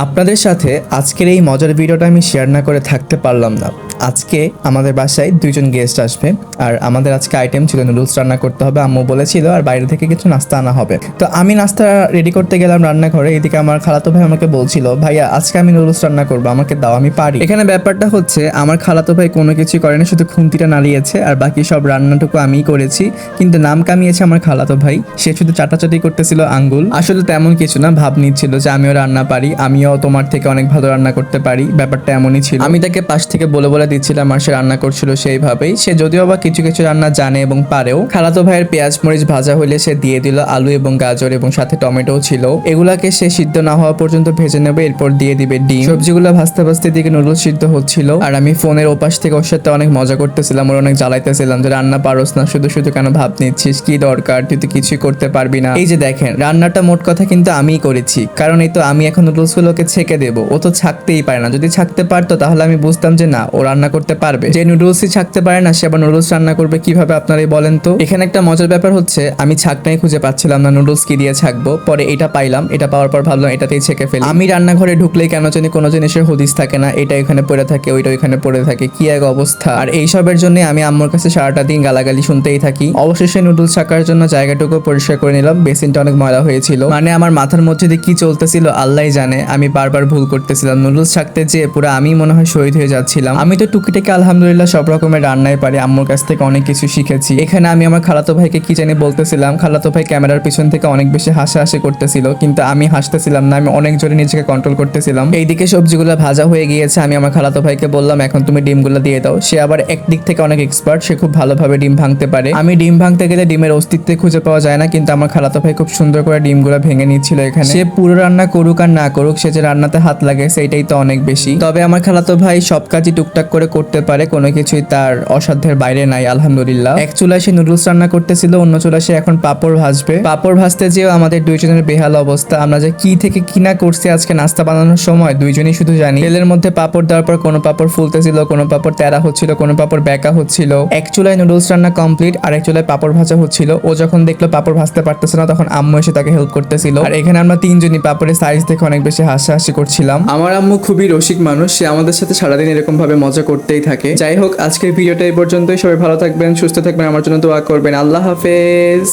আপনাদের সাথে আজকের এই মজার ভিডিওটা আমি শেয়ার না করে থাকতে পারলাম না। আজকে আমাদের বাসায় দুইজন গেস্ট আসবে, আর আমাদের আজকে আইটেম ছিল নুডলস রান্না করতে হবে, আম্মু বলেছিল, আর বাইরে থেকে কিছু নাস্তা আনা হবে। তো আমি নাস্তা রেডি করতে গেলাম রান্নাঘরে, এদিকে আমার খালাতো ভাই আমাকে বলছিল, ভাইয়া আজকে আমি নুডলস রান্না করবো, আমাকে দাও, আমি পারি। এখানে ব্যাপারটা হচ্ছে আমার খালাতো ভাই কোনো কিছুই করেনি, শুধু খুন্তিটা নাড়িয়েছে আর বাকি সব রান্নাটুকু আমিই করেছি। কিন্তু নাম কামিয়েছে আমার খালাতো ভাই, সে শুধু চাটাচাটি করতেছিল আঙ্গুল। আসলে তেমন কিছু না, ভাব নিচ্ছিল যে আমিও রান্না পারি, আমিও তোমার থেকে অনেক ভালো রান্না করতে পারি, ব্যাপারটা এমনই ছিল। আমি তাকে পাশ থেকে বলে বলে দিচ্ছিলাম আর সে রান্না করছিল সেইভাবেই। সে যদিও বা কিছু কিছু রান্না জানে এবং পারেও। খালাতো ভাইয়ের পেঁয়াজ মরিচ ভাজা হলে সে দিয়ে দিল আলু এবং গাজর এবং সাথে টমেটো ছিল, এগুলাকে সে সিদ্ধ না হওয়া পর্যন্ত ভেজে নেবে, এরপর দিয়ে দিবে ডিম। সবজিগুলো ভাজতে ভাজতে দিকে নুডলস সিদ্ধ হচ্ছিল, আর আমি ফোনের ওপাশ থেকে ওর সাথে অনেক মজা করতেছিলাম, ওর অনেক জ্বালাইতেছিলাম যে রান্না পারোস না, শুধু শুধু কেন ভাব নিচ্ছিস, কি দরকার, তুই তো কিছুই করতে পারবি না। এই যে দেখেন, রান্নাটা মোট কথা কিন্তু আমিই করেছি, কারণ এই তো আমি এখন নুডলস গুলোকে ছেঁকে দেবো, ও তো ছাকতেই পারে না। যদি ছাকতে পারতো তাহলে আমি বুঝতাম যে না, ও রান্না করতে পারবে। যে নুডলসই ছাকতে পারে না সে আবার নুডলস রান্না করবে কিভাবে, আপনারাই বলেন তো। এখানে একটা মজার ব্যাপার হচ্ছে, আমি ছাকনাই খুঁজে পাচ্ছিলাম না নুডলস কি দিয়ে ছাকবো, পরে এটা পাইলাম, এটা পাওয়ার পর ভাবলাম এটাতেই ছেঁকে ফেলি। আমি রান্নাঘরে ঢুকলেই কেন জানি কোনো জিনিসের হদিস থাকে না, এটা এখানে পড়ে থাকে, ওইটা ওইখানে পড়ে থাকে, কি এক অবস্থা। আর এইসবের জন্য আমি আম্মুর কাছে সারাটা দিন গালাগালি শুনতেই থাকি। অবশেষে নুডলস ছাকার জন্য জায়গাটুকু পরিষ্কার করে নিলাম, বেসিনটা অনেক ময়লা হয়েছিল, মানে আমার মাথার মধ্যে দিয়ে কি চলতেছিল আল্লাহই জানে। আমি বারবার ভুল করতেছিলাম, নুডলস ছাকতে যেয়ে পুরো আমি মনে হয় শহীদ হয়ে যাচ্ছিলাম। আমি তো টুকিটাকি আলহামদুলিল্লাহ সব রকমের রান্নাই পারি, আম্মুর কাছ থেকে অনেক কিছু শিখেছি। এখানে আমি আমার খালাতো ভাইকে কি জানি বলতেছিলাম, খালাতো ভাই ক্যামেরার পিছন থেকে অনেক বেশি হাসাহাসি করতেছিল, কিন্তু আমি হাসতেছিলাম না, আমি অনেক জোরে নিজেকে কন্ট্রোল করতেছিলাম। এইদিকে সবজিগুলো ভাজা হয়ে গিয়েছে, আমি আমার খালাতো ভাইকে বললাম এখন তুমি ডিমগুলো দিয়ে দাও। সে আবার একদিক থেকে অনেক এক্সপার্ট, সে খুব ভালোভাবে ডিম ভাঙতে পারে। আমি ডিম ভাঙতে গেলে ডিমের অস্তিত্বে খুঁজে পাওয়া যায় না, কিন্তু আমার খালাতো ভাই খুব সুন্দর করে ডিমগুলো ভেঙে নিচ্ছিল। এখানে সে পুরো রান্না করুক আর না করুক, সে যে রান্নাতে হাত লাগে সেইটাই তো অনেক বেশি। তবে আমার খালাতো ভাই সব কাজই টুকটাক করে করতে পারে, কোনো কিছুই তার অসাধ্যের বাইরে নাই আলহামদুলিল্লাহ। এক চুলায় সে নুডলস রান্না করতেছিল, অন্য চুলায় সে এখন পাপড় ভাজবে। পাপড় ভাজতে যেও আমাদের দুইজনের বেহাল অবস্থা, আমরা যে কি থেকে কিনা করছি আজকে নাস্তা বানানোর সময় দুইজনই শুধু জানি। তেলের মধ্যে পাপড় দেওয়ার পর কোনো পাপড় ফুলতেছিল, কোনো পাপড় তেরা হচ্ছিল, কোনো পাপড় বেঁকা হচ্ছিল। এক চুলায় নুডলস রান্না কমপ্লিট, আর এক চুলায় পাপড় ভাজা হচ্ছিল। ও যখন দেখলো পাপড় ভাজতে পারতেছে না, তখন আম্মু এসে তাকে হেল্প করতেছিল। আর এখানে আমরা তিনজনই পাপড়ের সাইজ দেখে অনেক বেশি হাসাহাসি করছিলাম। আমার আম্মু খুবই রসিক মানুষ, সে আমাদের সাথে সারাদিন এরকম ভাবে মজা করতেই থাকে। যাই হোক, আজকের ভিডিওটা এই পর্যন্তই। সবাই ভালো থাকবেন, সুস্থ থাকবেন, আমার জন্য দোয়া করবেন। আল্লাহ হাফেজ।